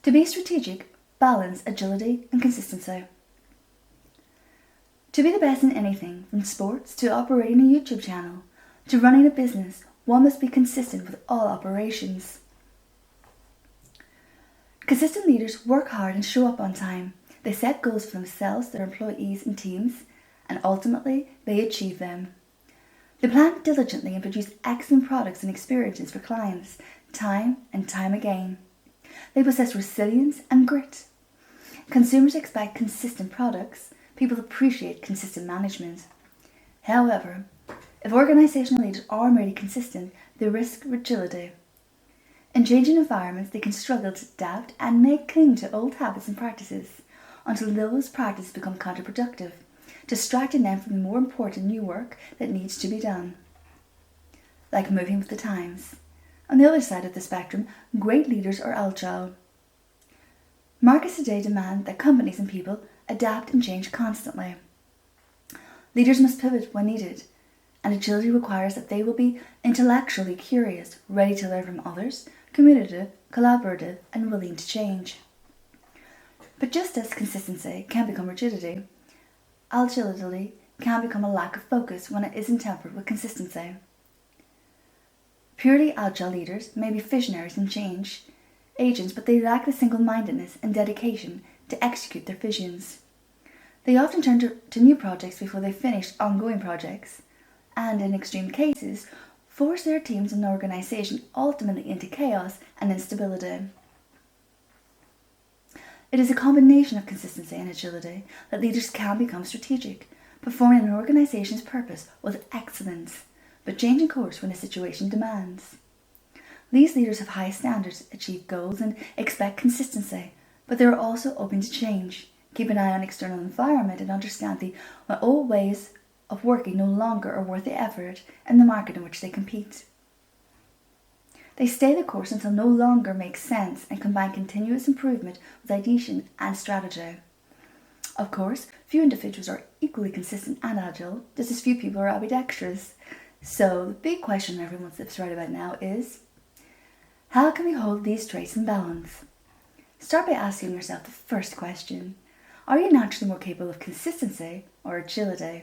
To be strategic, balance agility and consistency. To be the best in anything, from sports to operating a YouTube channel, to running a business, one must be consistent with all operations. Consistent leaders work hard and show up on time. They set goals for themselves, their employees and teams, and ultimately they achieve them. They plan diligently and produce excellent products and experiences for clients, time and time again. They possess resilience and grit. Consumers expect consistent products. People appreciate consistent management. However, if organisational leaders are merely consistent, they risk rigidity. In changing environments, they can struggle to adapt and may cling to old habits and practices until those practices become counterproductive, distracting them from the more important new work that needs to be done. Like moving with the times. On the other side of the spectrum, great leaders are agile. Markets today demand that companies and people adapt and change constantly. Leaders must pivot when needed, and agility requires that they will be intellectually curious, ready to learn from others, communicative, collaborative, and willing to change. But just as consistency can become rigidity, agility can become a lack of focus when it isn't tempered with consistency. Purely agile leaders may be visionaries and change agents, but they lack the single-mindedness and dedication to execute their visions. They often turn to new projects before they finish ongoing projects, and in extreme cases, force their teams and organisation ultimately into chaos and instability. It is a combination of consistency and agility that leaders can become strategic, performing an organisation's purpose with excellence, but changing course when the situation demands. These leaders have high standards, achieve goals, and expect consistency, but they are also open to change, keep an eye on external environment, and understand that old ways of working no longer are worth the effort in the market in which they compete. They stay the course until no longer makes sense and combine continuous improvement with ideation and strategy. Of course, few individuals are equally consistent and agile, just as few people are ambidextrous. So the big question on everyone's lips right about now is, how can we hold these traits in balance? Start by asking yourself the first question. Are you naturally more capable of consistency or agility?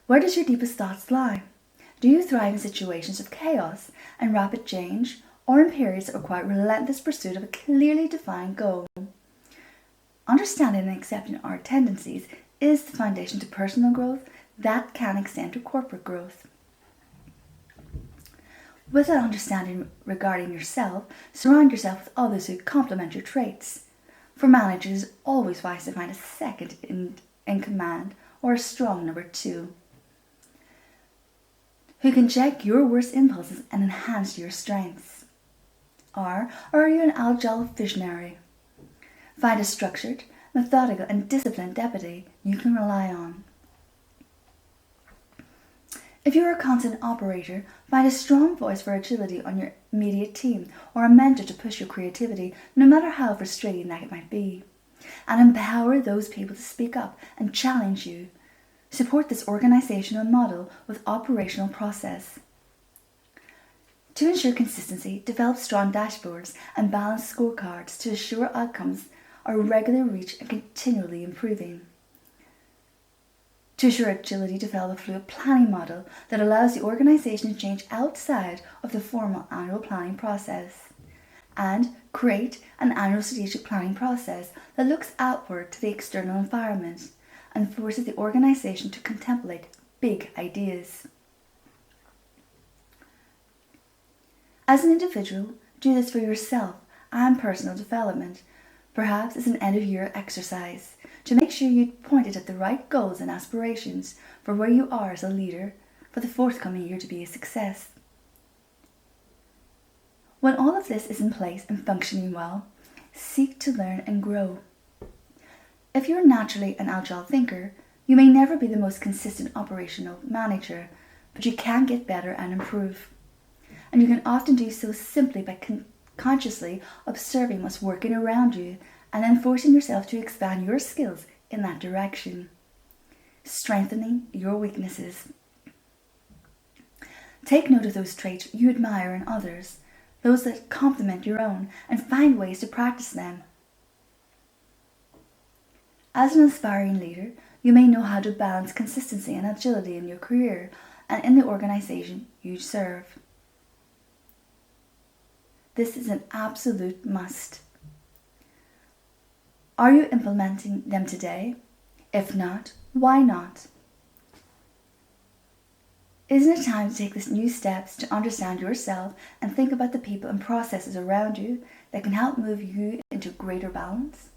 Where does your deepest thoughts lie? Do you thrive in situations of chaos and rapid change, or in periods that require relentless pursuit of a clearly defined goal? Understanding and accepting our tendencies is the foundation to personal growth that can extend to corporate growth. With that understanding regarding yourself, surround yourself with others who complement your traits. For managers, it's always wise to find a second in command or a strong number two, who can check your worst impulses and enhance your strengths. Or are you an agile visionary? Find a structured, methodical, and disciplined deputy you can rely on. If you are a content operator, find a strong voice for agility on your immediate team, or a mentor to push your creativity, no matter how frustrating that it might be. And empower those people to speak up and challenge you. Support this organizational model with operational process. To ensure consistency, develop strong dashboards and balanced scorecards to ensure outcomes are regularly reached and continually improving. To ensure agility, develop a fluid planning model that allows the organization to change outside of the formal annual planning process. And create an annual strategic planning process that looks outward to the external environment and forces the organization to contemplate big ideas. As an individual, do this for yourself and personal development, perhaps as an end-of-year exercise, to make sure you point it at the right goals and aspirations for where you are as a leader for the forthcoming year to be a success. When all of this is in place and functioning well, seek to learn and grow. If you're naturally an agile thinker, you may never be the most consistent operational manager, but you can get better and improve. And you can often do so simply by consciously observing what's working around you and then forcing yourself to expand your skills in that direction, strengthening your weaknesses. Take note of those traits you admire in others, those that complement your own, and find ways to practice them. As an aspiring leader, you may know how to balance consistency and agility in your career and in the organization you serve. This is an absolute must. Are you implementing them today? If not, why not? Isn't it time to take these new steps to understand yourself and think about the people and processes around you that can help move you into greater balance?